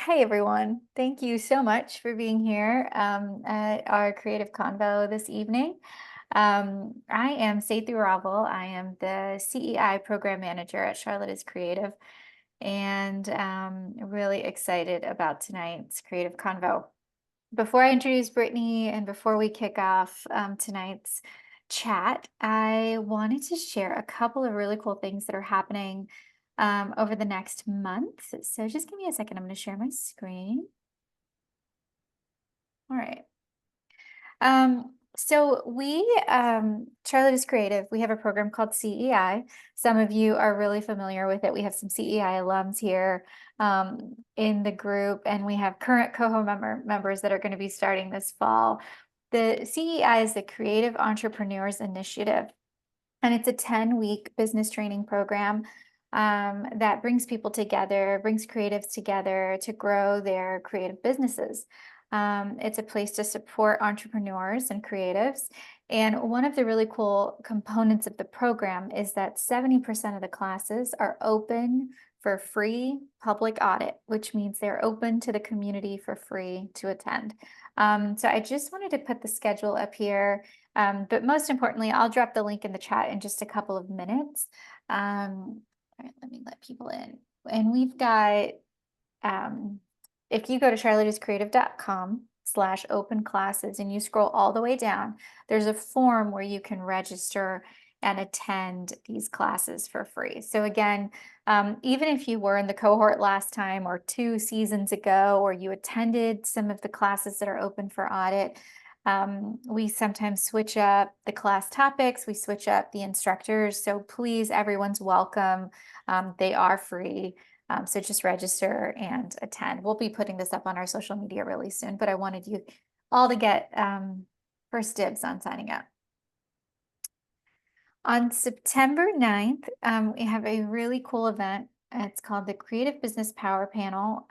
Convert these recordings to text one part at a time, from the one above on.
Hey everyone, thank you so much for being here at our Creative Convo this evening. I am Sethi Ravel. I am the CEI Program Manager at Charlotte is Creative, and really excited about tonight's Creative Convo. Before I introduce Brittney and before we kick off tonight's chat, I wanted to share a couple of really cool things that are happening over the next month. So just give me a second. I'm going to share my screen. All right. So Charlotte is Creative. We have a program called CEI. Some of you are really familiar with it. We have some CEI alums here in the group, and we have current cohort members that are going to be starting this fall. The CEI is the Creative Entrepreneurs Initiative, and it's a 10-week business training program that brings people together, brings creatives together to grow their creative businesses. It's a place to support entrepreneurs and creatives. And one of the really cool components of the program is that 70% of the classes are open for free public audit, which means they're open to the community for free to attend. So I just wanted to put the schedule up here. But most importantly, I'll drop the link in the chat in just a couple of minutes. All right, let me let people in. And we've got, if you go to charlottescreative.com/open classes and you scroll all the way down, there's a form where you can register and attend these classes for free. So again, even if you were in the cohort last time or 2 seasons ago, or you attended some of the classes that are open for audit, we sometimes switch up the class topics, we switch up the instructors. So please, everyone's welcome. They are free. So just register and attend. We'll be putting this up on our social media really soon, but I wanted you all to get first dibs on signing up. On September 9th, we have a really cool event. It's called the Creative Business Power Panel.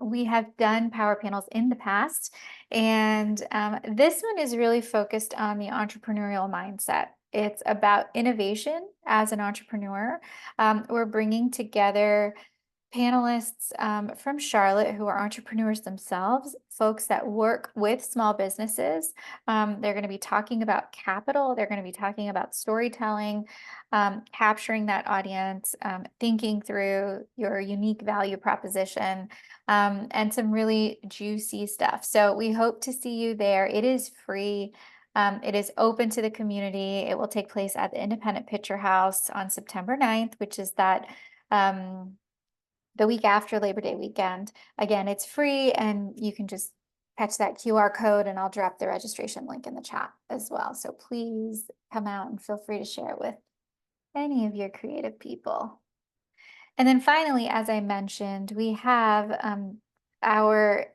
We have done power panels in the past, and this one is really focused on the entrepreneurial mindset. It's about innovation as an entrepreneur. We're bringing together panelists from Charlotte who are entrepreneurs themselves, folks that work with small businesses. They're going to be talking about capital. They're going to be talking about storytelling, capturing that audience, thinking through your unique value proposition, and some really juicy stuff. So we hope to see you there. It is free. It is open to the community. It will take place at the Independent Picture House on September 9th, which is that the week after Labor Day weekend. Again, it's free, and you can just catch that QR code, and I'll drop the registration link in the chat as well. So please come out and feel free to share it with any of your creative people. And then finally, as I mentioned, we have our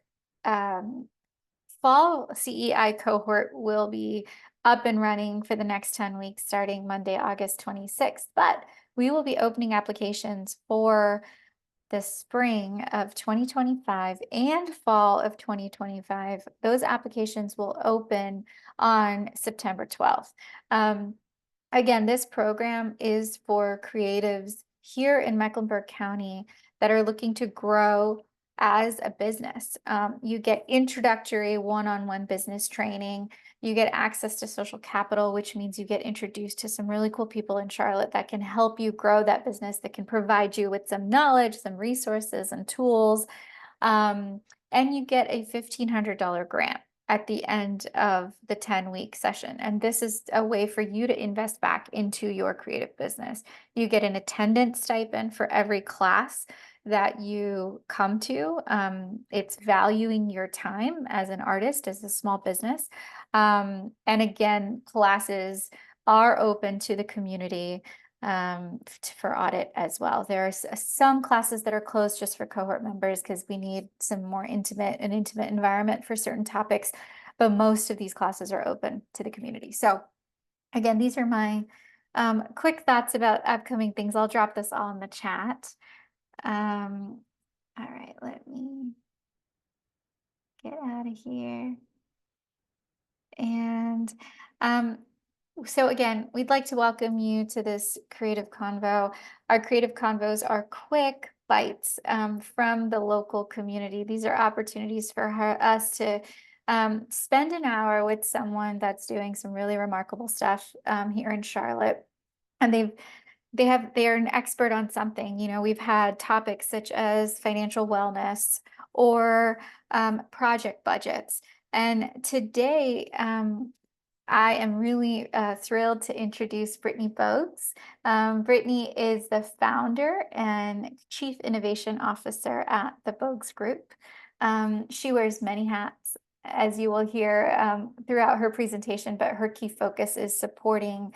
fall CEI cohort will be up and running for the next 10 weeks starting Monday, August 26th. But we will be opening applications for the spring of 2025 and fall of 2025. Those applications will open on September 12th. Again, this program is for creatives here in Mecklenburg County that are looking to grow as a business. You get introductory one-on-one business training. You get access to social capital, which means you get introduced to some really cool people in Charlotte that can help you grow that business, that can provide you with some knowledge, some resources and tools. And you get a $1,500 grant at the end of the 10-week session. And this is a way for you to invest back into your creative business. You get an attendance stipend for every class that you come to. It's valuing your time as an artist, as a small business. And again, classes are open to the community for audit as well. There are some classes that are closed just for cohort members because we need some more intimate environment for certain topics, but most of these classes are open to the community. So again, these are my quick thoughts about upcoming things. I'll drop this all in the chat. All right, let me get out of here. And so again, we'd like to welcome you to this Creative Convo. Our Creative Convos are quick, bites from the local community. These are opportunities for us to spend an hour with someone that's doing some really remarkable stuff here in Charlotte. And they're an expert on something. You know, we've had topics such as financial wellness or project budgets. And today, I am really thrilled to introduce Brittney Bogues. Brittney is the founder and Chief Innovation Officer at the Bogues Group. She wears many hats, as you will hear throughout her presentation, but her key focus is supporting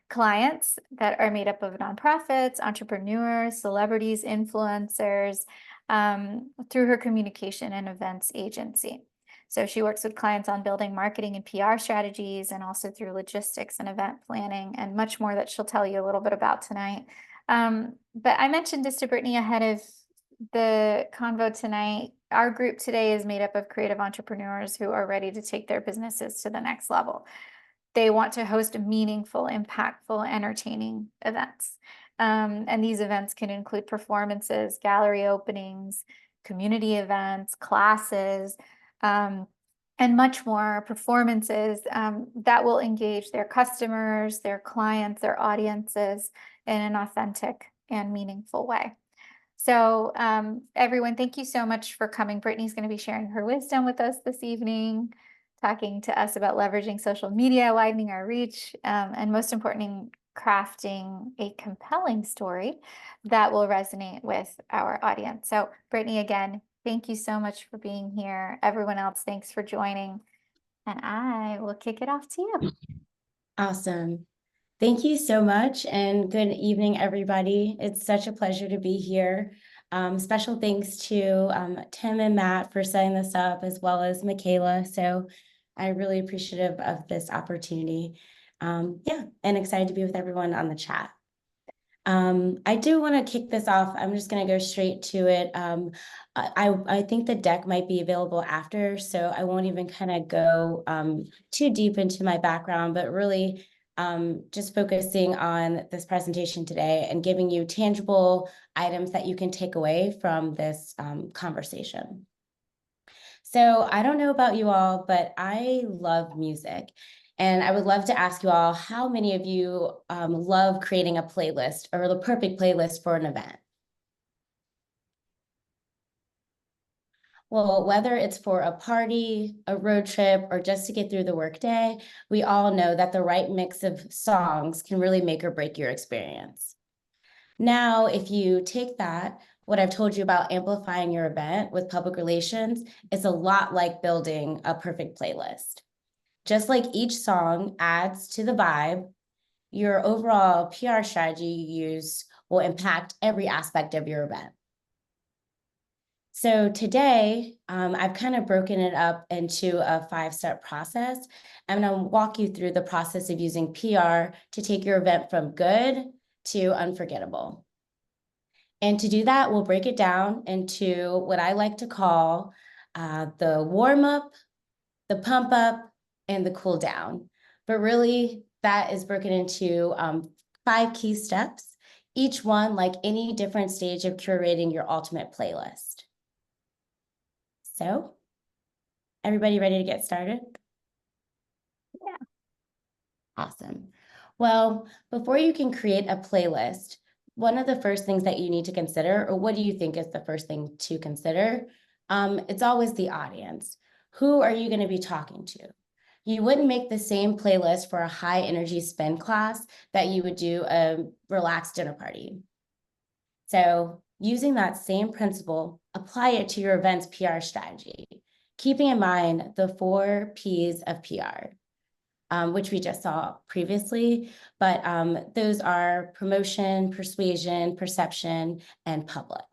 clients that are made up of nonprofits, entrepreneurs, celebrities, influencers, through her communication and events agency. So she works with clients on building marketing and PR strategies, and also through logistics and event planning, and much more that she'll tell you a little bit about tonight. But I mentioned this to Brittney ahead of the convo tonight. Our group today is made up of creative entrepreneurs who are ready to take their businesses to the next level. They want to host meaningful, impactful, entertaining events. And these events can include performances, gallery openings, community events, classes, and much more, performances that will engage their customers, their clients, their audiences in an authentic and meaningful way. So everyone, thank you so much for coming. Brittney's going to be sharing her wisdom with us this evening, talking to us about leveraging social media, widening our reach, and most importantly, crafting a compelling story that will resonate with our audience. So Brittney, again, thank you so much for being here. Everyone else, thanks for joining. And I will kick it off to you. Awesome. Thank you so much, and good evening, everybody. It's such a pleasure to be here. Special thanks to Tim and Matt for setting this up, as well as Michaela. So I'm really appreciative of this opportunity. Yeah, and excited to be with everyone on the chat. I do want to kick this off. I'm just going to go straight to it. I think the deck might be available after, so I won't even kind of go too deep into my background, but really just focusing on this presentation today and giving you tangible items that you can take away from this conversation. So I don't know about you all, but I love music. And I would love to ask you all, how many of you love creating a playlist or the perfect playlist for an event? Well, whether it's for a party, a road trip, or just to get through the workday, we all know that the right mix of songs can really make or break your experience. Now, if you take that, what I've told you about amplifying your event with public relations, it's a lot like building a perfect playlist. Just like each song adds to the vibe, your overall PR strategy you use will impact every aspect of your event. So today, I've kind of broken it up into a 5-step process. I'm going to walk you through the process of using PR to take your event from good to unforgettable. And to do that, we'll break it down into what I like to call the warm up, the pump up, and the cool down. But really, that is broken into 5 key steps, each one like any different stage of curating your ultimate playlist. So, everybody ready to get started? Yeah. Awesome. Well, before you can create a playlist, one of the first things that you need to consider, or what do you think is the first thing to consider? It's always the audience. Who are you going to be talking to? You wouldn't make the same playlist for a high energy spin class that you would do a relaxed dinner party. So using that same principle, apply it to your event's PR strategy, keeping in mind the 4 Ps of PR. Which we just saw previously, but those are promotion, persuasion, perception, and public.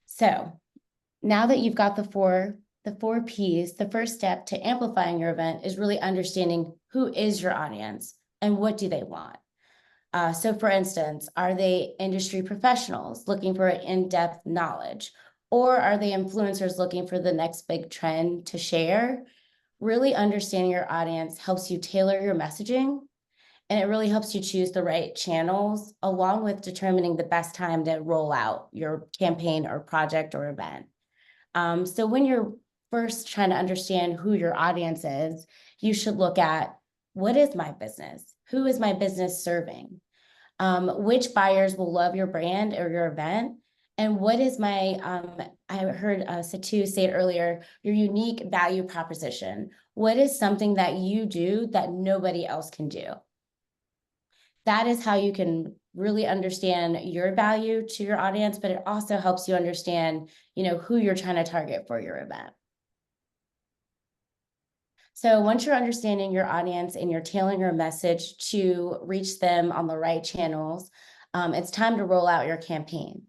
So now that you've got the four Ps, the first step to amplifying your event is really understanding who is your audience and what do they want. So for instance, are they industry professionals looking for in-depth knowledge? Or are they influencers looking for the next big trend to share? Really understanding your audience helps you tailor your messaging And it really helps you choose the right channels along with determining the best time to roll out your campaign or project or event. So when you're first trying to understand who your audience is, you should look at, what is my business? Who is my business serving? Which buyers will love your brand or your event? And what is my, I heard Satu say it earlier, your unique value proposition. What is something that you do that nobody else can do? That is how you can really understand your value to your audience, but it also helps you understand, who you're trying to target for your event. So once you're understanding your audience and you're tailoring your message to reach them on the right channels, it's time to roll out your campaign.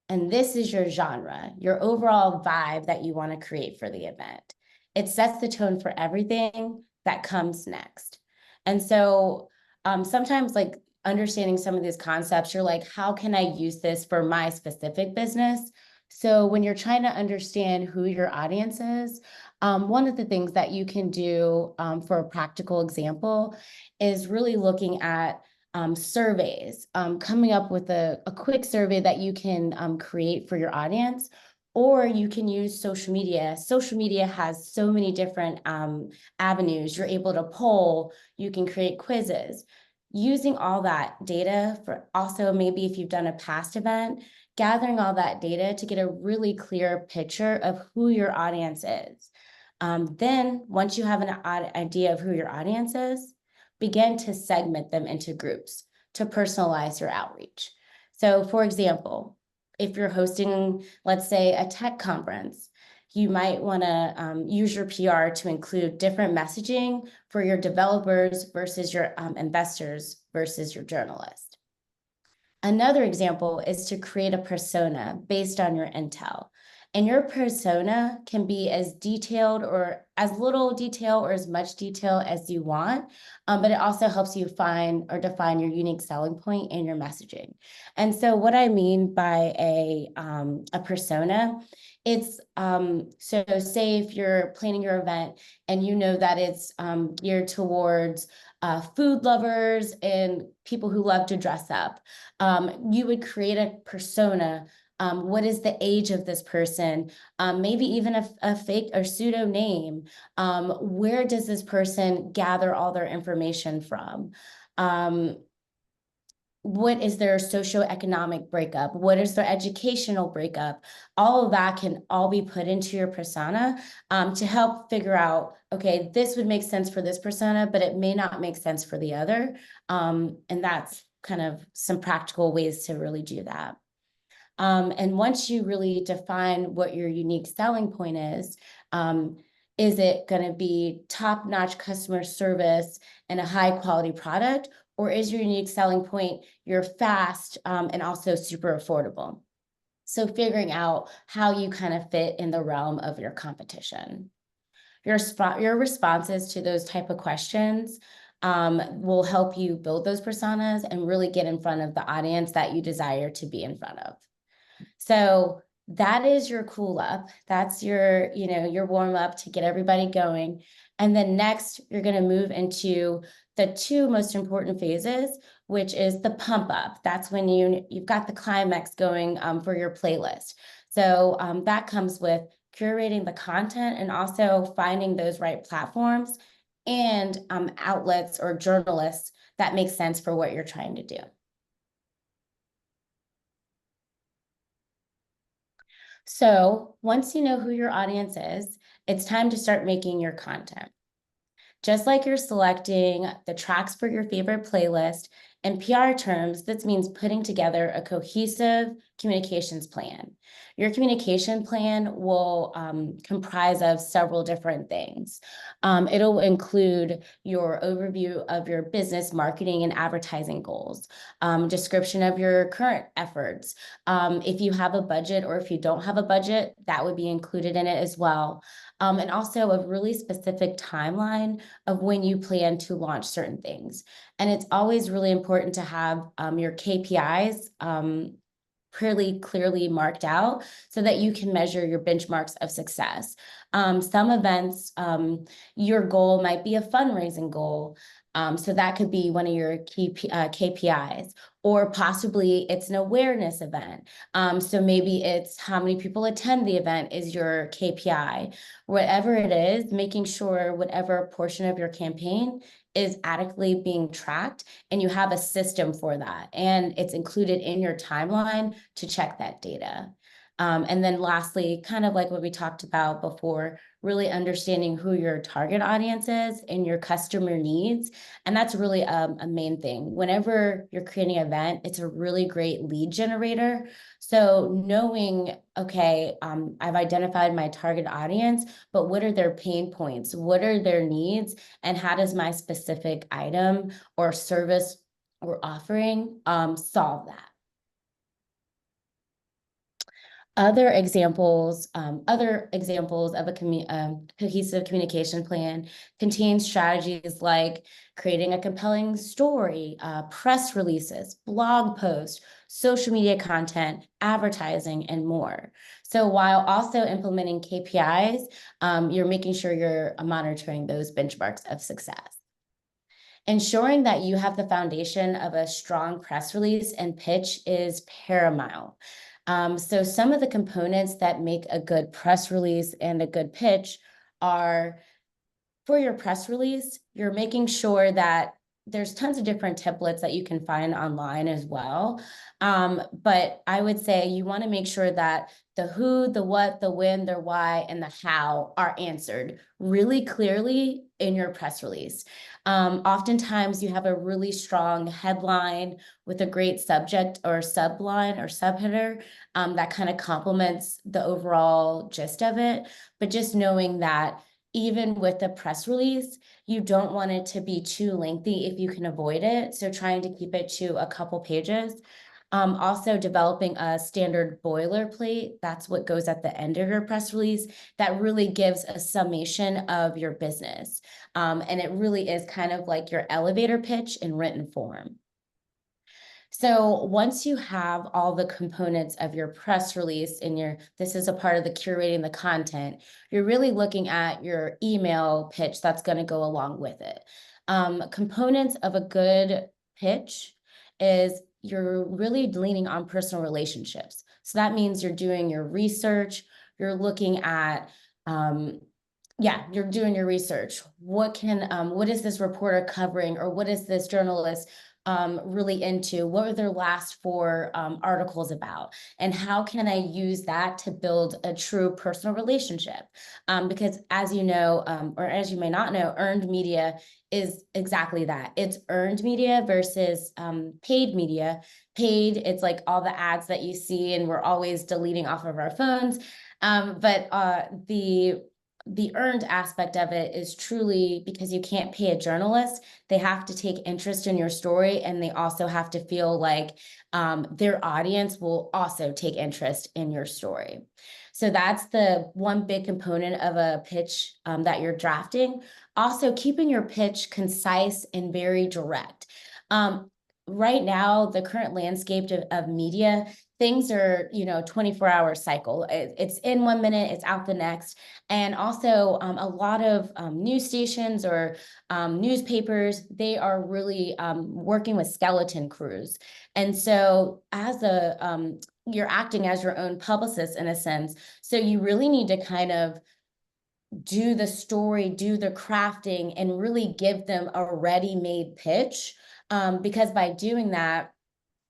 And this is your genre, your overall vibe that you want to create for the event. It sets the tone for everything that comes next. And so sometimes, like, understanding some of these concepts, you're like, how can I use this for my specific business? So when you're trying to understand who your audience is, one of the things that you can do for a practical example is really looking at surveys, coming up with a quick survey that you can create for your audience, or you can use social media. Social media has so many different avenues. You're able to poll, you can create quizzes. Using all that data for also maybe if you've done a past event, gathering all that data to get a really clear picture of who your audience is. Then once you have an idea of who your audience is, begin to segment them into groups to personalize your outreach. So for example, if you're hosting, let's say, a tech conference, you might want to use your PR to include different messaging for your developers versus your investors versus your journalists. Another example is to create a persona based on your intel. And your persona can be as detailed or as little detail or as much detail as you want, but it also helps you find or define your unique selling point in your messaging. And so what I mean by a persona, it's so say if you're planning your event and you know that it's geared towards food lovers and people who love to dress up, you would create a persona. What is the age of this person? Maybe even a fake or pseudo name. Where does this person gather all their information from? What is their socioeconomic breakup? What is their educational breakup? All of that can all be put into your persona to help figure out, okay, this would make sense for this persona, but it may not make sense for the other. And that's kind of some practical ways to really do that. And once you really define what your unique selling point is it going to be top-notch customer service and a high-quality product? Or is your unique selling point you're fast and also super affordable? So figuring out how you kind of fit in the realm of your competition. Your responses to those type of questions will help you build those personas and really get in front of the audience that you desire to be in front of. So that is your cool up. That's your, your warm up to get everybody going. And then next, you're going to move into the two most important phases, which is the pump up. That's when you've got the climax going for your playlist. So that comes with curating the content and also finding those right platforms and outlets or journalists that make sense for what you're trying to do. So once you know who your audience is, it's time to start making your content. Just like you're selecting the tracks for your favorite playlist, in PR terms, this means putting together a cohesive communications plan. Your communication plan will comprise of several different things. It'll include your overview of your business marketing and advertising goals, description of your current efforts. If you have a budget or if you don't have a budget, that would be included in it as well. And also a really specific timeline of when you plan to launch certain things. And it's always really important to have your KPIs pretty clearly marked out so that you can measure your benchmarks of success. Some events, your goal might be a fundraising goal. So that could be one of your key KPIs, or possibly it's an awareness event. So maybe it's how many people attend the event is your KPI. Whatever it is, making sure whatever portion of your campaign is adequately being tracked, and you have a system for that, and it's included in your timeline to check that data. And then lastly, kind of like what we talked about before, really understanding who your target audience is and your customer needs. And that's really a main thing. Whenever you're creating an event, it's a really great lead generator. So knowing, okay, I've identified my target audience, but what are their pain points? What are their needs? And how does my specific item or service or offering solve that? Other examples of a cohesive communication plan contain strategies like creating a compelling story, press releases, blog posts, social media content, advertising, and more. So while also implementing KPIs, you're making sure you're monitoring those benchmarks of success. Ensuring that you have the foundation of a strong press release and pitch is paramount. So some of the components that make a good press release and a good pitch are, for your press release, you're making sure that there's tons of different templates that you can find online as well. But I would say you want to make sure that the who, the what, the when, the why, and the how are answered really clearly in your press release. Oftentimes you have a really strong headline with a great subject or subline or subheader that kind of complements the overall gist of it. But just knowing that even with the press release, you don't want it to be too lengthy if you can avoid it. So trying to keep it to a couple pages. Also developing a standard boilerplate, that's what goes at the end of your press release, that really gives a summation of your business. And it really is kind of like your elevator pitch in written form. So once you have all the components of your press release and this is a part of the curating the content, you're really looking at your email pitch that's going to go along with it. Components of a good pitch is you're really leaning on personal relationships. So that means you're doing your research, you're looking at, you're doing your research. What is this reporter covering, or what is this journalist really into? What are their last 4 articles about? And how can I use that to build a true personal relationship? Because as you know, or as you may not know, earned media is exactly that. It's earned media versus paid media. Paid, it's like all the ads that you see and we're always deleting off of our phones. But the earned aspect of it is truly because you can't pay a journalist. They have to take interest in your story, and they also have to feel like their audience will also take interest in your story. So that's the one big component of a pitch that you're drafting. Also, keeping your pitch concise and very direct. Right now, the current landscape of media, things are, 24-hour cycle. It's in 1 minute, it's out the next. And also a lot of news stations or newspapers, they are really working with skeleton crews. And so you're acting as your own publicist in a sense. So you really need to kind of do the story, do the crafting, and really give them a ready-made pitch. Because by doing that,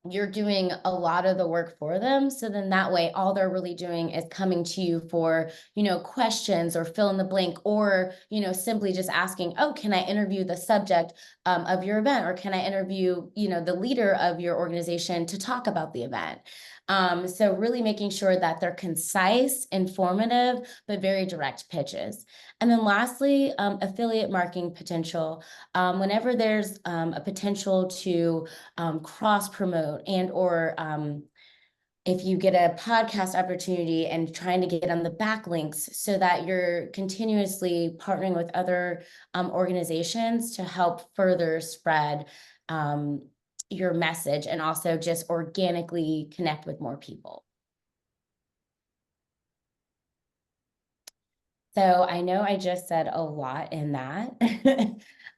you're doing a lot of the work for them. So then that way, all they're really doing is coming to you for, questions or fill in the blank, or, simply just asking, oh, can I interview the subject of your event? Or can I interview, the leader of your organization to talk about the event? So really making sure that they're concise, informative, but very direct pitches. And then lastly, affiliate marketing potential. Whenever there's a potential to cross promote or if you get a podcast opportunity and trying to get on the backlinks so that you're continuously partnering with other organizations to help further spread your message and also just organically connect with more people. So I know I just said a lot in that,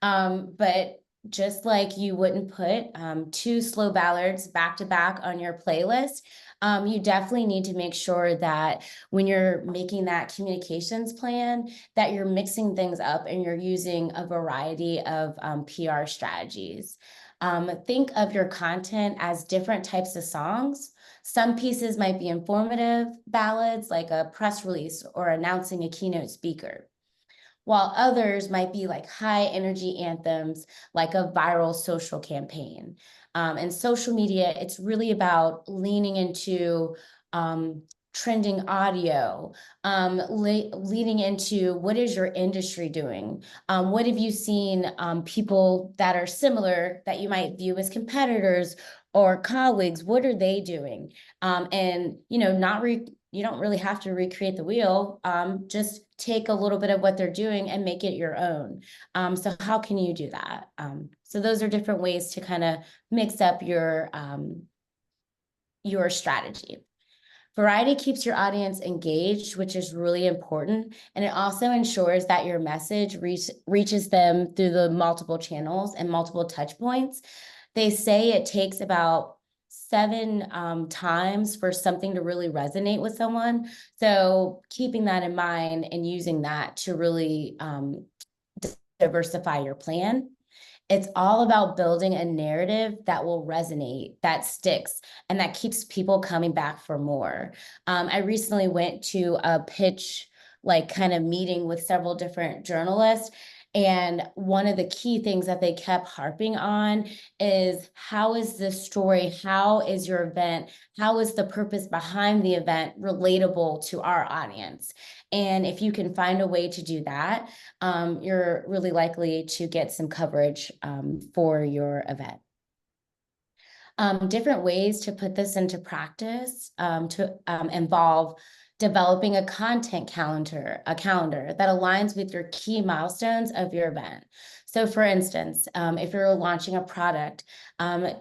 but just like you wouldn't put two slow ballads back to back on your playlist, you definitely need to make sure that when you're making that communications plan, that you're mixing things up and you're using a variety of PR strategies. Think of your content as different types of songs. Some pieces might be informative ballads, like a press release or announcing a keynote speaker, while others might be like high energy anthems, like a viral social campaign. And social media, it's really about leaning into trending audio, leading into what is your industry doing? What have you seen people that are similar that you might view as competitors or colleagues, what are they doing? And, you don't really have to recreate the wheel. Just take a little bit of what they're doing and make it your own. So how can you do that? So those are different ways to kind of mix up your strategy. Variety keeps your audience engaged, which is really important. And it also ensures that your message reaches them through the multiple channels and multiple touch points. They say it takes about 7 times for something to really resonate with someone. So keeping that in mind and using that to really diversify your plan. It's all about building a narrative that will resonate, that sticks, and that keeps people coming back for more. I recently went to a pitch, like kind of meeting with several different journalists. And one of the key things that they kept harping on is, how is this story? How is your event? How is the purpose behind the event relatable to our audience? And if you can find a way to do that, you're really likely to get some coverage for your event. Different ways to put this into practice to involve developing a content calendar, a calendar that aligns with your key milestones of your event. So for instance, if you're launching a product,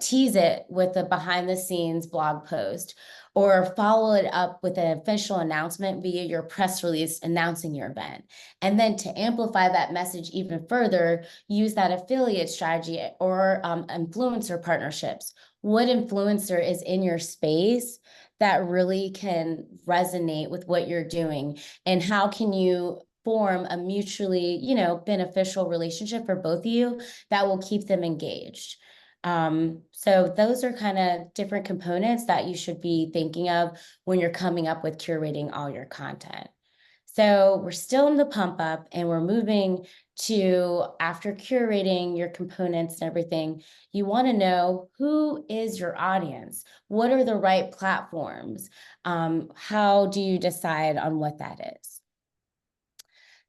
tease it with a behind the scenes blog post, or follow it up with an official announcement via your press release announcing your event. And then to amplify that message even further, use that affiliate strategy or influencer partnerships. What influencer is in your space that really can resonate with what you're doing? And how can you form a mutually, beneficial relationship for both of you that will keep them engaged? So those are kind of different components that you should be thinking of when you're coming up with curating all your content. So we're still in the pump up and we're moving to, after curating your components and everything, you want to know, who is your audience? What are the right platforms? How do you decide on what that is?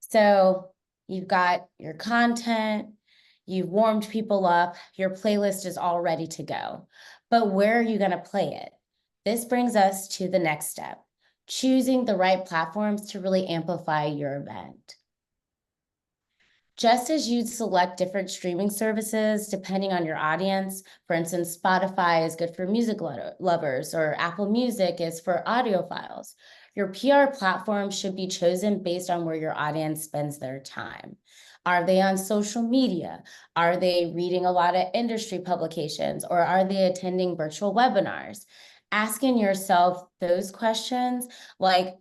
So you've got your content, you've warmed people up, your playlist is all ready to go. But where are you going to play it? This brings us to the next step: choosing the right platforms to really amplify your event. Just as you'd select different streaming services depending on your audience, for instance, Spotify is good for music lovers, or Apple Music is for audiophiles, your PR platform should be chosen based on where your audience spends their time. Are they on social media? Are they reading a lot of industry publications? Or are they attending virtual webinars? Asking yourself those questions, like,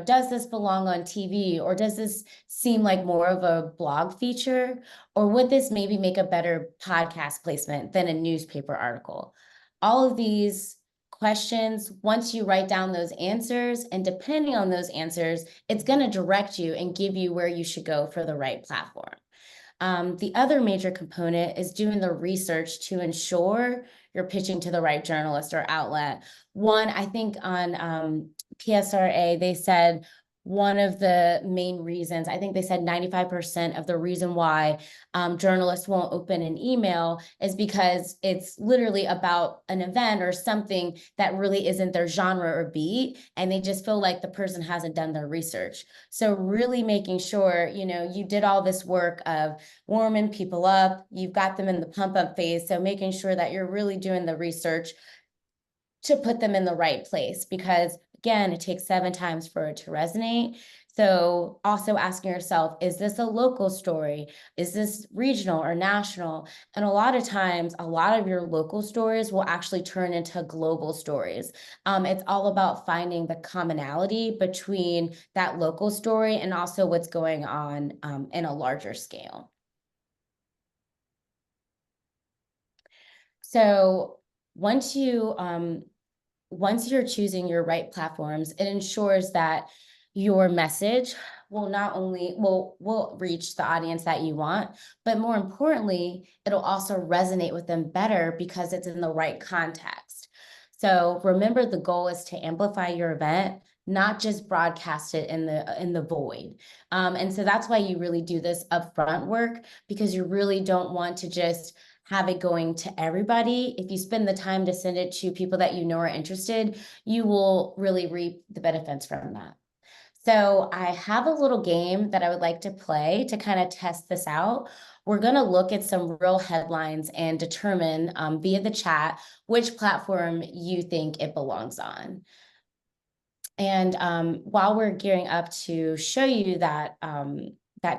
does this belong on TV? Or does this seem like more of a blog feature? Or would this maybe make a better podcast placement than a newspaper article? All of these questions, once you write down those answers, and depending on those answers, it's going to direct you and give you where you should go for the right platform. The other major component is doing the research to ensure you're pitching to the right journalist or outlet. One, I think on PSRA, they said one of the main reasons. I think they said 95% of the reason why journalists won't open an email is because it's literally about an event or something that really isn't their genre or beat, and they just feel like the person hasn't done their research. So really making sure, you did all this work of warming people up, you've got them in the pump up phase. So making sure that you're really doing the research to put them in the right place, because again, it takes 7 times for it to resonate. So also asking yourself, is this a local story? Is this regional or national? And a lot of times, a lot of your local stories will actually turn into global stories. It's all about finding the commonality between that local story and also what's going on in a larger scale. So once you're choosing your right platforms, it ensures that your message will not only will reach the audience that you want, but more importantly, it'll also resonate with them better because it's in the right context. So remember, the goal is to amplify your event, not just broadcast it in the void. And so that's why you really do this upfront work, because you really don't want to just have it going to everybody. If you spend the time to send it to people that you know are interested, you will really reap the benefits from that. So I have a little game that I would like to play to kind of test this out. We're going to look at some real headlines and determine via the chat which platform you think it belongs on. And while we're gearing up to show you that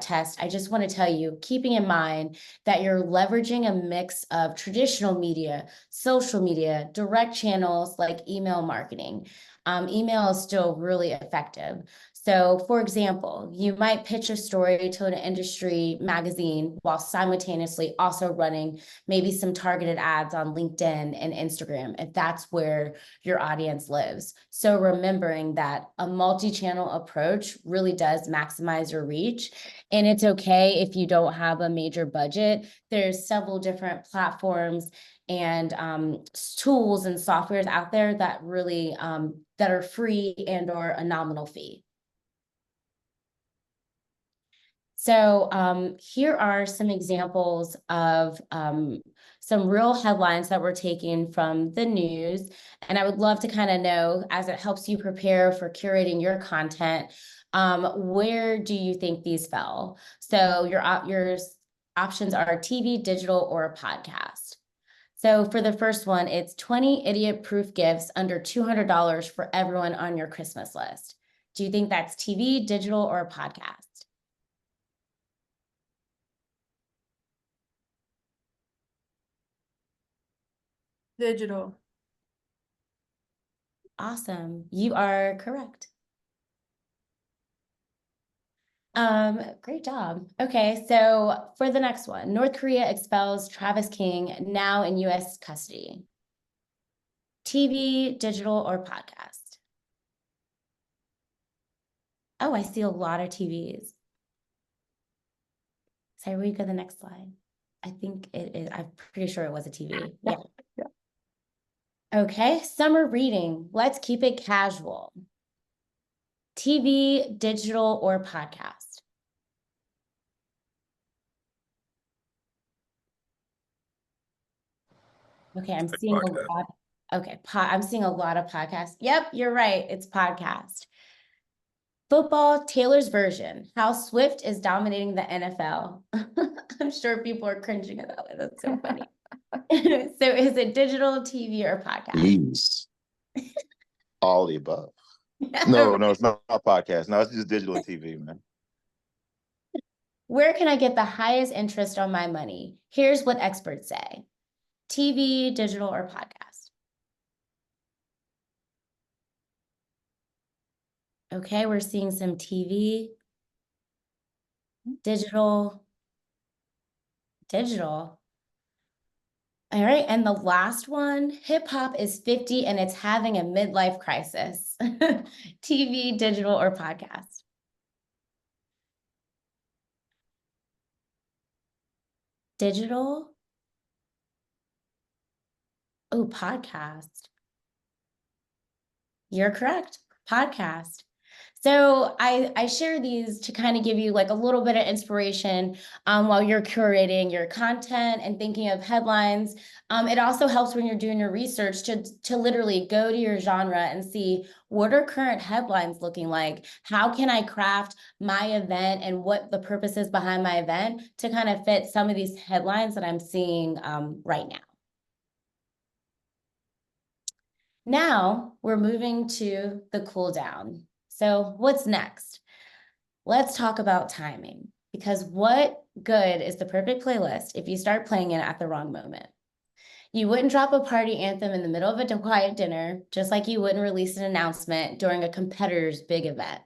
test, I just want to tell you, keeping in mind that you're leveraging a mix of traditional media, social media, direct channels like email marketing. Email is still really effective. So for example, you might pitch a story to an industry magazine while simultaneously also running maybe some targeted ads on LinkedIn and Instagram, if that's where your audience lives. So remembering that a multi-channel approach really does maximize your reach. And it's okay if you don't have a major budget. There's several different platforms and tools and softwares out there that really that are free and or a nominal fee. So here are some examples of some real headlines that we're taking from the news. And I would love to kind of know, as it helps you prepare for curating your content, where do you think these fell? So your options are TV, digital, or a podcast. So for the first one, it's 20 idiot-proof gifts under $200 for everyone on your Christmas list. Do you think that's TV, digital, or a podcast? Digital. Awesome. You are correct. Great job. Okay, so for the next one, North Korea expels Travis King, now in US custody. TV, digital, or podcast? Oh, I see a lot of TVs. Sorry, will you go to the next slide? I think it is. I'm pretty sure it was a TV. Yeah. Okay, summer reading. Let's keep it casual. TV, digital, or podcast? Okay, I'm seeing a lot. Okay, I'm seeing a lot of podcasts. Yep, you're right. It's podcast. Football, Taylor's version. How Swift is dominating the NFL. I'm sure people are cringing at that one. That's so funny. So is it digital, TV, or podcast? Jeez. All the above. No, it's not a podcast. No, it's just digital and TV, man. Where can I get the highest interest on my money? Here's what experts say. TV, digital, or podcast? Okay, we're seeing some TV, digital. All right, and the last one, hip hop is 50 and it's having a midlife crisis. TV, digital, or podcast? Digital? Oh, podcast. You're correct. Podcast. So I share these to kind of give you like a little bit of inspiration while you're curating your content and thinking of headlines. It also helps when you're doing your research to literally go to your genre and see what are current headlines looking like? How can I craft my event and what the purpose is behind my event to kind of fit some of these headlines that I'm seeing right now. Now we're moving to the cool down. So what's next? Let's talk about timing, because what good is the perfect playlist if you start playing it at the wrong moment? You wouldn't drop a party anthem in the middle of a quiet dinner, just like you wouldn't release an announcement during a competitor's big event.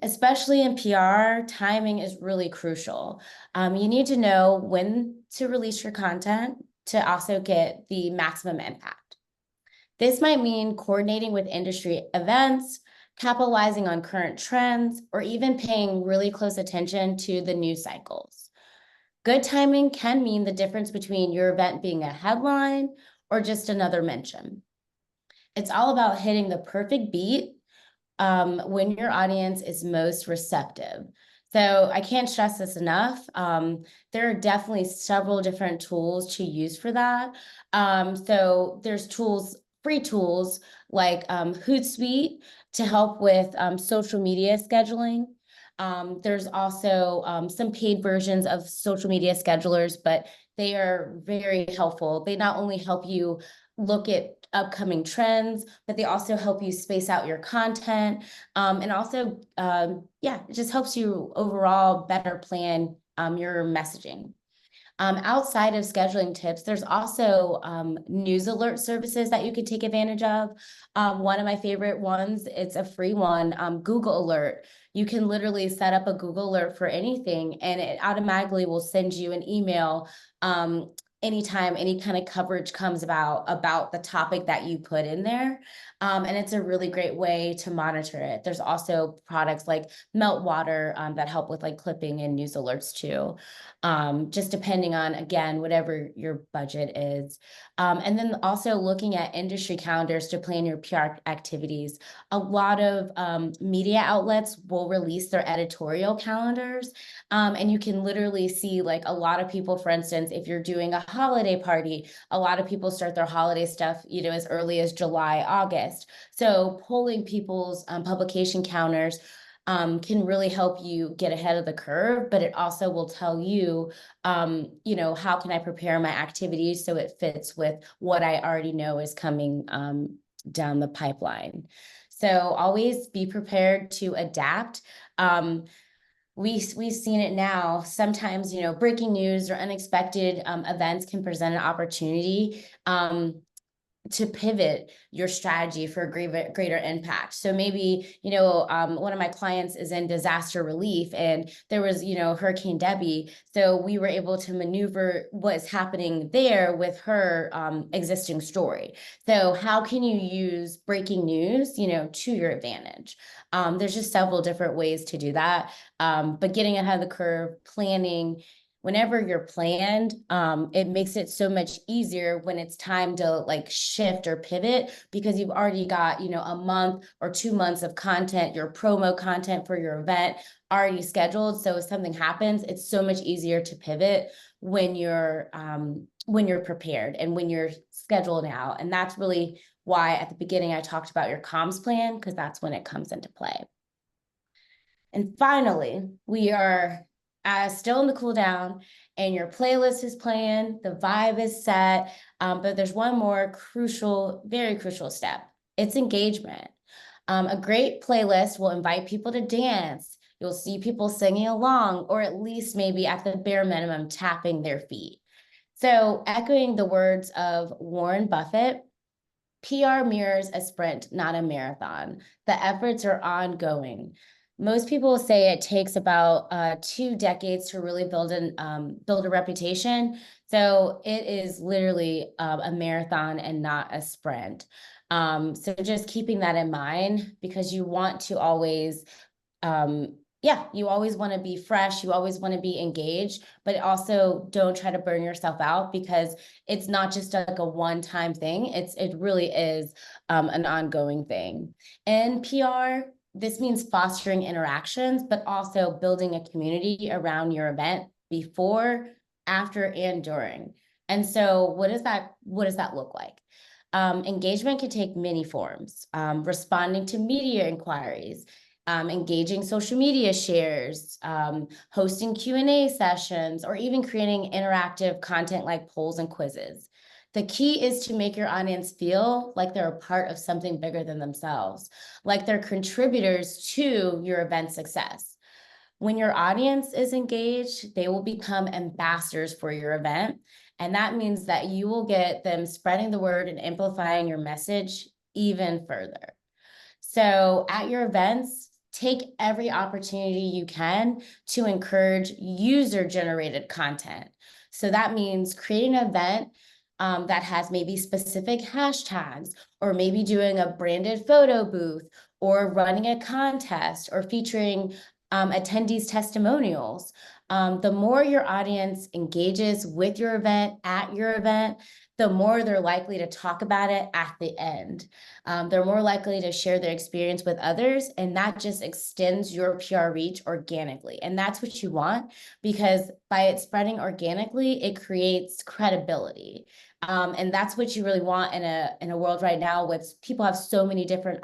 Especially in PR, timing is really crucial. You need to know when to release your content to also get the maximum impact. This might mean coordinating with industry events, capitalizing on current trends, or even paying really close attention to the news cycles. Good timing can mean the difference between your event being a headline or just another mention. It's all about hitting the perfect beat when your audience is most receptive. So I can't stress this enough. There are definitely several different tools to use for that. So there's tools, free tools like Hootsuite to help with social media scheduling. There's also some paid versions of social media schedulers, but they are very helpful. They not only help you look at upcoming trends, but they also help you space out your content. And also, it just helps you overall better plan your messaging. Outside of scheduling tips, there's also news alert services that you could take advantage of. One of my favorite ones, it's a free one, Google Alert. You can literally set up a Google Alert for anything, and it automatically will send you an email anytime any kind of coverage comes about the topic that you put in there. And it's a really great way to monitor it. There's also products like Meltwater that help with like clipping and news alerts too. Just depending on, again, whatever your budget is. And then also looking at industry calendars to plan your PR activities. A lot of media outlets will release their editorial calendars. And you can literally see like a lot of people, for instance, if you're doing a holiday party, a lot of people start their holiday stuff, as early as July, August. So pulling people's publication counters can really help you get ahead of the curve, but it also will tell you, how can I prepare my activities so it fits with what I already know is coming down the pipeline. So always be prepared to adapt. We've seen it now. Sometimes, breaking news or unexpected events can present an opportunity to pivot your strategy for a greater impact. So maybe, one of my clients is in disaster relief, and there was, Hurricane Debbie. So we were able to maneuver what's happening there with her existing story. So how can you use breaking news, to your advantage? There's just several different ways to do that. But getting ahead of the curve, planning, whenever you're planned, it makes it so much easier when it's time to like shift or pivot, because you've already got, a month or 2 months of content, your promo content for your event already scheduled. So if something happens, it's so much easier to pivot when you're prepared and when you're scheduled out. And that's really why at the beginning I talked about your comms plan, because that's when it comes into play. And finally, we are still in the cool down, and your playlist is playing, the vibe is set, but there's one more crucial, very crucial step. It's engagement. A great playlist will invite people to dance. You'll see people singing along, or at least maybe at the bare minimum, tapping their feet. So echoing the words of Warren Buffett, PR mirrors a sprint, not a marathon. The efforts are ongoing. Most people say it takes about 2 decades to really build a reputation. So it is literally a marathon and not a sprint. So just keeping that in mind, because you want to always, you always want to be fresh. You always want to be engaged, but also don't try to burn yourself out, because it's not just like a one-time thing. It really is an ongoing thing. In PR, this means fostering interactions, but also building a community around your event before, after, and during. And so what does that look like? Engagement can take many forms, responding to media inquiries, engaging social media shares, hosting Q&A sessions, or even creating interactive content like polls and quizzes. The key is to make your audience feel like they're a part of something bigger than themselves, like they're contributors to your event success. When your audience is engaged, they will become ambassadors for your event. And that means that you will get them spreading the word and amplifying your message even further. So at your events, take every opportunity you can to encourage user-generated content. So that means creating an event that has maybe specific hashtags, or maybe doing a branded photo booth, or running a contest, or featuring attendees' testimonials. The more your audience engages with your event, at your event, the more they're likely to talk about it at the end. They're more likely to share their experience with others, and that just extends your PR reach organically. And that's what you want, because by it spreading organically, it creates credibility. And that's what you really want in a world right now with people have so many different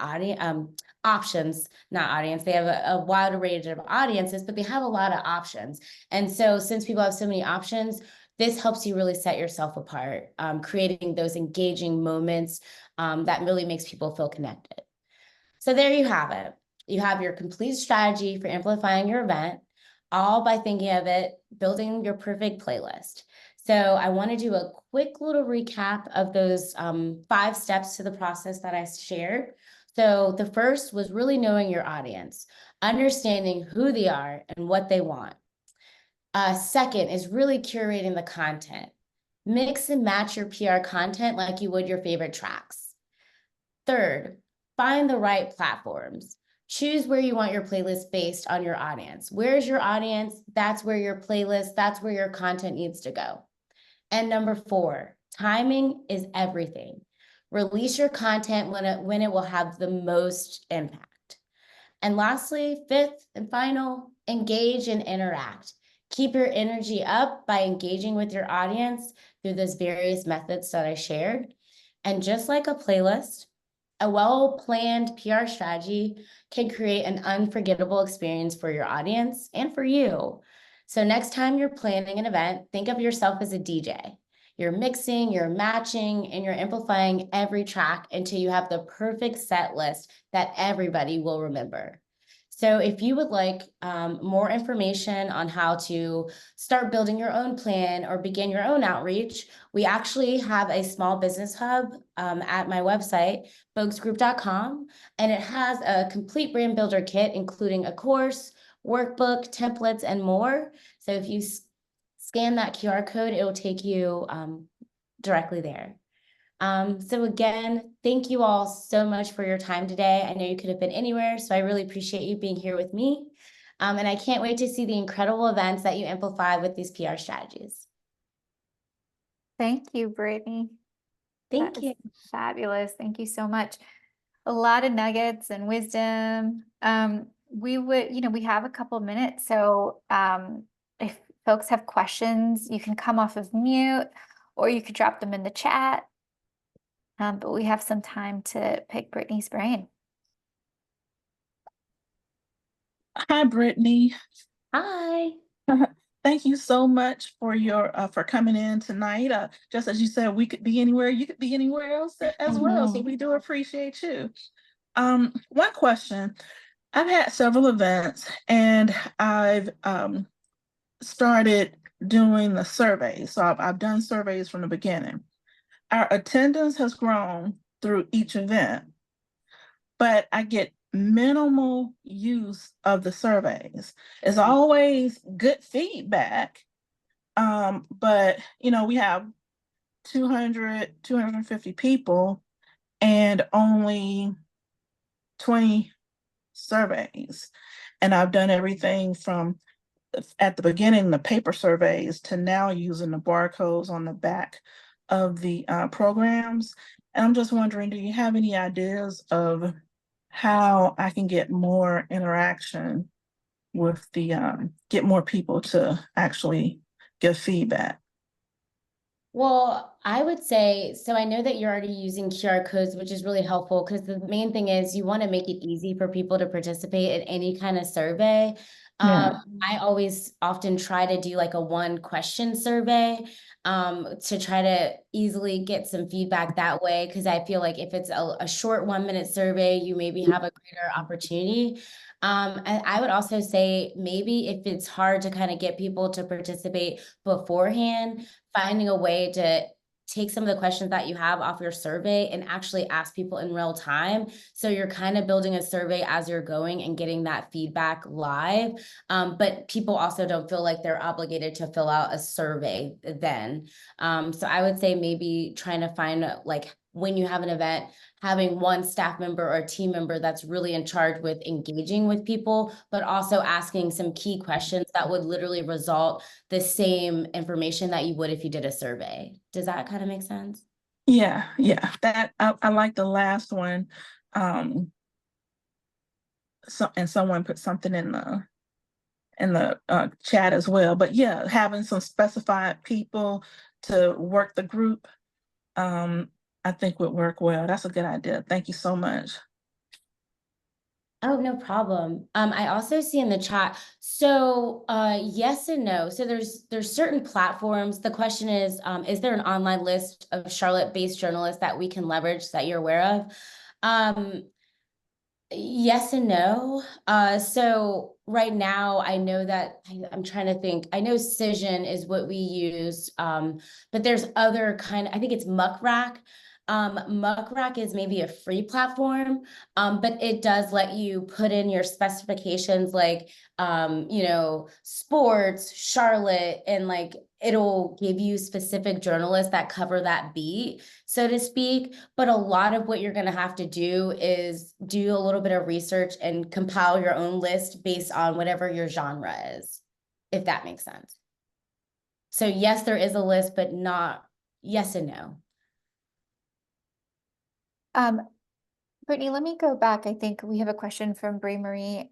options, not audience. They have a wide range of audiences, but they have a lot of options. And so since people have so many options, this helps you really set yourself apart, creating those engaging moments that really makes people feel connected. So there you have it. You have your complete strategy for amplifying your event, all by thinking of it, building your perfect playlist. So I want to do a quick little recap of those 5 steps to the process that I shared. So the first was really knowing your audience, understanding who they are and what they want. Second is really curating the content. Mix and match your PR content like you would your favorite tracks. Third, find the right platforms. Choose where you want your playlist based on your audience. Where's your audience? That's where your playlist, that's where your content needs to go. And number 4, timing is everything. Release your content when it will have the most impact. And lastly, 5th and final, engage and interact. Keep your energy up by engaging with your audience through those various methods that I shared. And just like a playlist, a well-planned PR strategy can create an unforgettable experience for your audience and for you. So next time you're planning an event, think of yourself as a DJ. You're mixing, you're matching, and you're amplifying every track until you have the perfect set list that everybody will remember. So if you would like more information on how to start building your own plan or begin your own outreach, we actually have a small business hub at my website, boguesgroup.com, and it has a complete brand builder kit, including a course, workbook, templates, and more. So if you scan that QR code, it will take you directly there. So again, thank you all so much for your time today. I know you could have been anywhere, so I really appreciate you being here with me. And I can't wait to see the incredible events that you amplify with these PR strategies. Thank you, Brittney. Thank That you. is fabulous. Thank you so much. A lot of nuggets and wisdom. We have a couple minutes. So if folks have questions, you can come off of mute or you could drop them in the chat. But we have some time to pick Brittney's brain. Hi, Brittney. Hi. Thank you so much for your for coming in tonight. Just as you said, we could be anywhere. You could be anywhere else as well. So we do appreciate you. One question. I've had several events and I've started doing the surveys. So I've done surveys from the beginning. Our attendance has grown through each event, but I get minimal use of the surveys. It's always good feedback, but we have 200, 250 people and only 20 surveys. And I've done everything from at the beginning, the paper surveys, to now using the barcodes on the back of the programs. And I'm just wondering, do you have any ideas of how I can get more interaction with the, get more people to actually give feedback. Well, I would say, so I know that you're already using QR codes, which is really helpful because the main thing is you want to make it easy for people to participate in any kind of survey. Yeah. I always often try to do like a 1-question survey to try to easily get some feedback that way. Because I feel like if it's a short 1-minute survey, you maybe have a greater opportunity. And I would also say maybe if it's hard to kind of get people to participate beforehand, finding a way to take some of the questions that you have off your survey and actually ask people in real time. So you're kind of building a survey as you're going and getting that feedback live. But people also don't feel like they're obligated to fill out a survey then. So I would say maybe trying to find like when you have an event, having one staff member or team member that's really in charge with engaging with people, but also asking some key questions that would literally result the same information that you would if you did a survey. Does that kind of make sense? Yeah, that I like the last one. And someone put something in the chat as well. But yeah, having some specified people to work the group, I think would work well. That's a good idea. Thank you so much. Oh, no problem. I also see in the chat, so yes and no. So there's certain platforms. The question is there an online list of Charlotte-based journalists that we can leverage that you're aware of? Yes and no. So right now I know that I'm trying to think. I know Cision is what we use, but there's other kind, I think it's Muck Rack. Muck Rack is maybe a free platform, but it does let you put in your specifications like, you know, sports, Charlotte, and like it'll give you specific journalists that cover that beat, so to speak. But a lot of what you're going to have to do is do a little bit of research and compile your own list based on whatever your genre is, if that makes sense. So yes, there is a list, but not yes and no. Brittney, let me go back. I think we have a question from Brie Marie.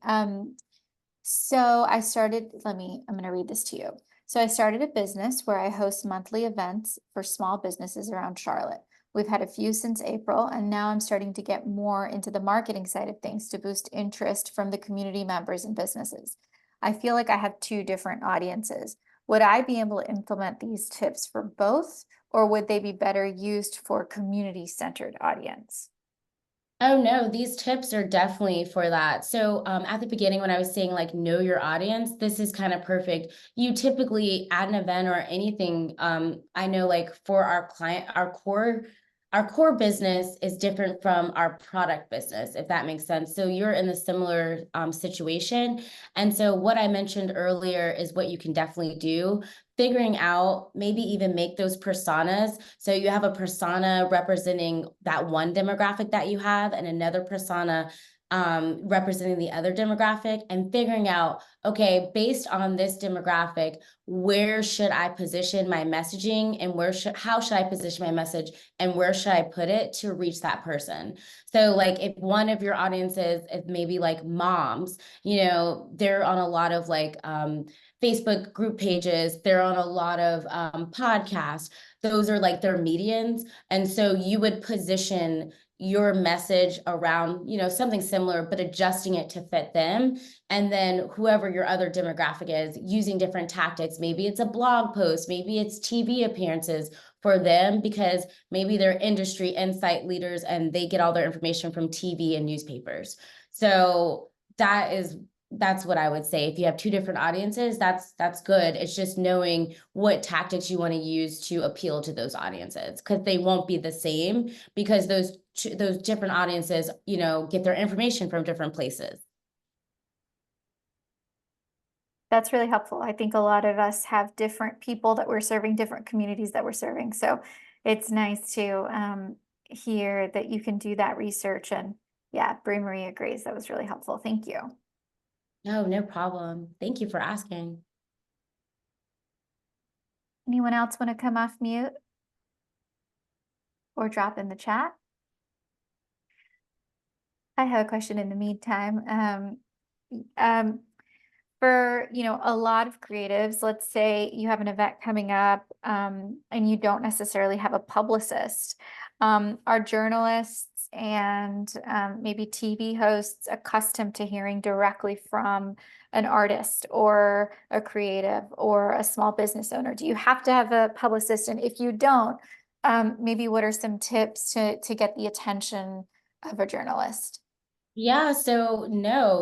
So I started, I'm going to read this to you. So I started a business where I host monthly events for small businesses around Charlotte. We've had a few since April, and now I'm starting to get more into the marketing side of things to boost interest from the community members and businesses. I feel like I have 2 different audiences. Would I be able to implement these tips for both, or would they be better used for community-centered audience? Oh no, these tips are definitely for that. So at the beginning when I was saying like know your audience, this is kind of perfect. You typically at an event or anything, I know like for our client, our core business is different from our product business, if that makes sense. So you're in a similar situation. And so what I mentioned earlier is what you can definitely do. Figuring out, maybe even make those personas. So you have a persona representing that one demographic that you have and another persona representing the other demographic, and figuring out, okay, based on this demographic, where should I position my messaging and how should I position my message and where should I put it to reach that person? So like if one of your audiences is maybe like moms, you know, they're on a lot of like Facebook group pages, they're on a lot of podcasts. Those are like their medians. And so you would position your message around, you know, something similar, but adjusting it to fit them. And then whoever your other demographic is, using different tactics. Maybe it's a blog post, maybe it's TV appearances for them, because maybe they're industry insight leaders and they get all their information from TV and newspapers. So that's what I would say. If you have 2 different audiences, that's good. It's just knowing what tactics you want to use to appeal to those audiences, because they won't be the same, because those different audiences, you know, get their information from different places. That's really helpful. I think a lot of us have different people that we're serving, different communities that we're serving. So it's nice to hear that you can do that research. And yeah, Brie Marie agrees. That was really helpful. Thank you. No problem. Thank you for asking. Anyone else want to come off mute or drop in the chat? I have a question in the meantime. For, a lot of creatives, let's say you have an event coming up, and you don't necessarily have a publicist. Are journalists and maybe TV hosts accustomed to hearing directly from an artist or a creative or a small business owner? Do you have to have a publicist? And if you don't, maybe what are some tips to get the attention of a journalist? Yeah, so no,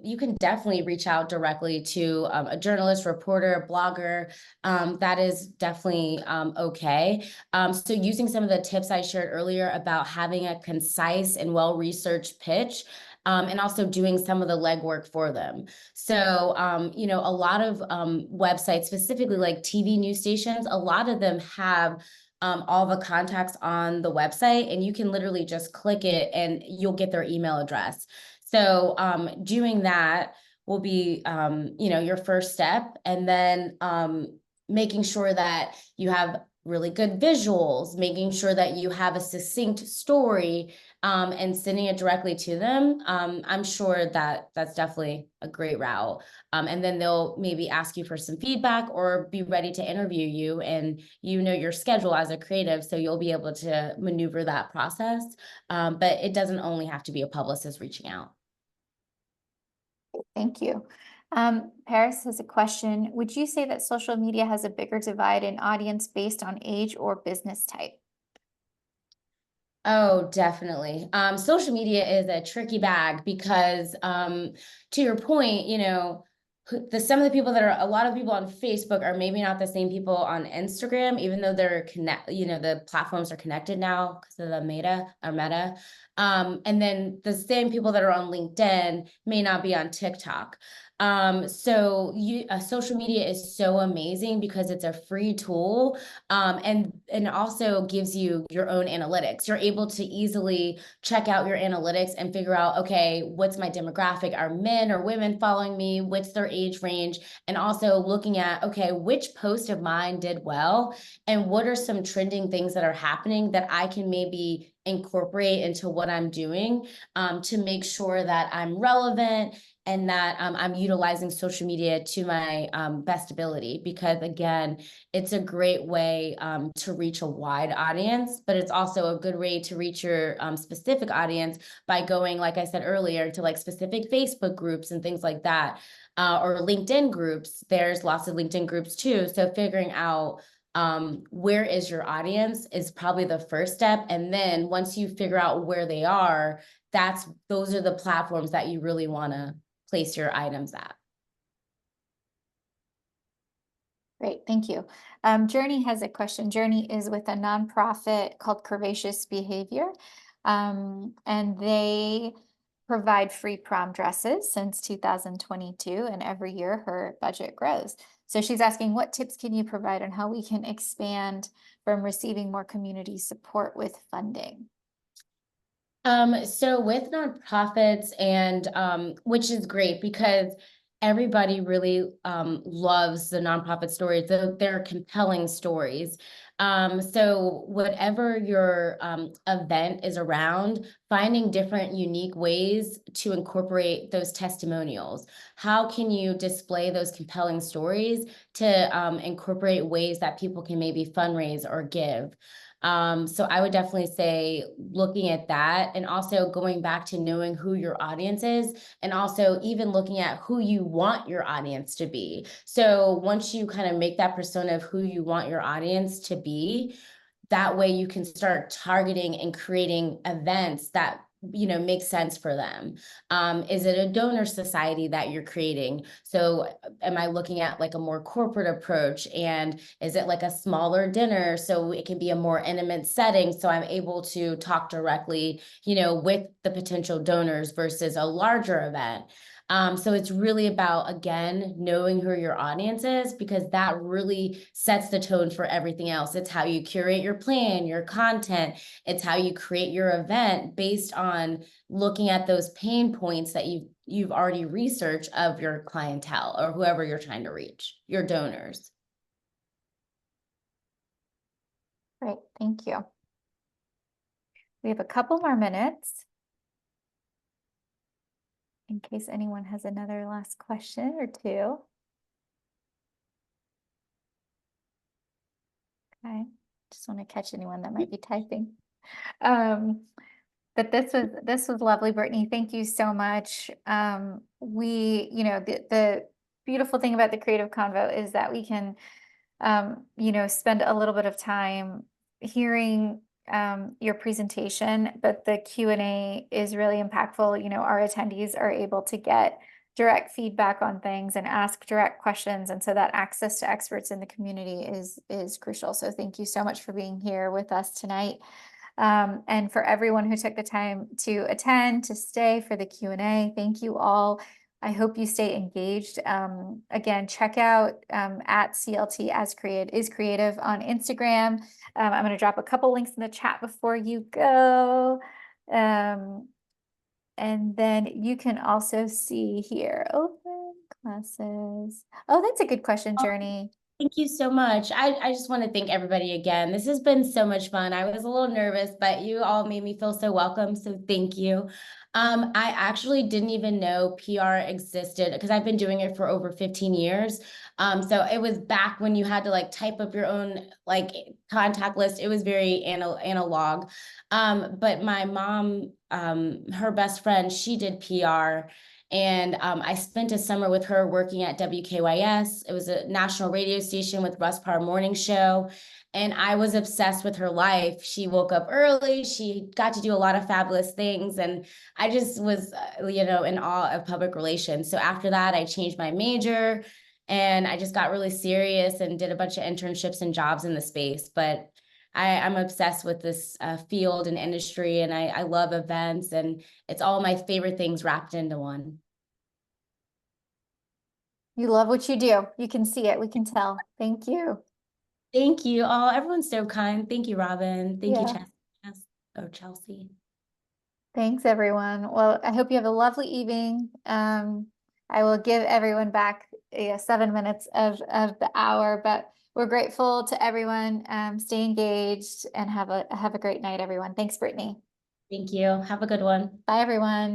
you can definitely reach out directly to a journalist, reporter, blogger. That is definitely okay. So using some of the tips I shared earlier about having a concise and well-researched pitch, and also doing some of the legwork for them. So, a lot of websites, specifically like TV news stations, a lot of them have all the contacts on the website, and you can literally just click it and you'll get their email address. So doing that will be, your first step. And then making sure that you have really good visuals, making sure that you have a succinct story, and sending it directly to them. I'm sure that that's definitely a great route. And then they'll maybe ask you for some feedback or be ready to interview you, and your schedule as a creative, so you'll be able to maneuver that process. But it doesn't only have to be a publicist reaching out. Thank you. Paris has a question. Would you say that social media has a bigger divide in audience based on age or business type? Oh, definitely. Social media is a tricky bag because, to your point, some of the people a lot of people on Facebook are maybe not the same people on Instagram, even though the platforms are connected now because of the Meta. And then the same people that are on LinkedIn may not be on TikTok. So social media is so amazing because it's a free tool, and also gives you your own analytics. You're able to easily check out your analytics and figure out, okay, what's my demographic? Are men or women following me? What's their age range? And also looking at, okay, which post of mine did well, and what are some trending things that are happening that I can maybe incorporate into what I'm doing, to make sure that I'm relevant and that I'm utilizing social media to my best ability. Because again, it's a great way to reach a wide audience, but it's also a good way to reach your specific audience by going, like I said earlier, to like specific Facebook groups and things like that, or LinkedIn groups. There's lots of LinkedIn groups too. So figuring out where is your audience is probably the first step. And then once you figure out where they are, those are the platforms that you really want to place your items at. Great, thank you. Journey has a question. Journey is with a nonprofit called Curvaceous Behavior, and they provide free prom dresses since 2022, and every year her budget grows. So she's asking, what tips can you provide on how we can expand from receiving more community support with funding? So with nonprofits, and which is great because everybody really loves the nonprofit stories. They're compelling stories. So whatever your event is around, finding different unique ways to incorporate those testimonials. How can you display those compelling stories to incorporate ways that people can maybe fundraise or give? So I would definitely say looking at that, and also going back to knowing who your audience is, and also even looking at who you want your audience to be. So once you kind of make that persona of who you want your audience to be, that way you can start targeting and creating events that make sense for them. Is it a donor society that you're creating? So am I looking at like a more corporate approach, and is it like a smaller dinner so it can be a more intimate setting, so I'm able to talk directly with the potential donors versus a larger event? So it's really about, again, knowing who your audience is, because that really sets the tone for everything else. It's how you curate your plan, your content. It's how you create your event based on looking at those pain points that you've already researched of your clientele or whoever you're trying to reach, your donors. Great, thank you. We have a couple more minutes. in case anyone has another last question or two. Okay, just want to catch anyone that might be typing. But this was lovely, Brittney. Thank you so much. The beautiful thing about the Creative Convo is that we can, spend a little bit of time hearing your presentation, but the Q&A is really impactful. Our attendees are able to get direct feedback on things and ask direct questions. And so that access to experts in the community is crucial. So thank you so much for being here with us tonight. And for everyone who took the time to attend, to stay for the Q&A, thank you all. I hope you stay engaged. Again, check out at CLT as is creative on Instagram. I'm going to drop a couple links in the chat before you go. And then you can also see here, open classes. Oh, that's a good question, Journey. Thank you so much. I just want to thank everybody again. This has been so much fun. I was a little nervous, but you all made me feel so welcome. So thank you. I actually didn't even know PR existed because I've been doing it for over 15 years. So it was back when you had to like type up your own like contact list. It was very analog. But my mom, her best friend, she did PR. And I spent a summer with her working at WKYS. It was a national radio station with Russ Parr Morning Show. And I was obsessed with her life. She woke up early. She got to do a lot of fabulous things. And I just was, in awe of public relations. So after that, I changed my major and I just got really serious and did a bunch of internships and jobs in the space. But I'm obsessed with this field and industry, and I love events, and it's all my favorite things wrapped into one. You love what you do. You can see it. We can tell. Thank you. Thank you all. Everyone's so kind. Thank you, Robin. Thank you, Chelsea. Thanks, everyone. Well, I hope you have a lovely evening. I will give everyone back 7 minutes of the hour, but we're grateful to everyone. Stay engaged and have a great night, everyone. Thanks, Brittney. Thank you. Have a good one. Bye, everyone.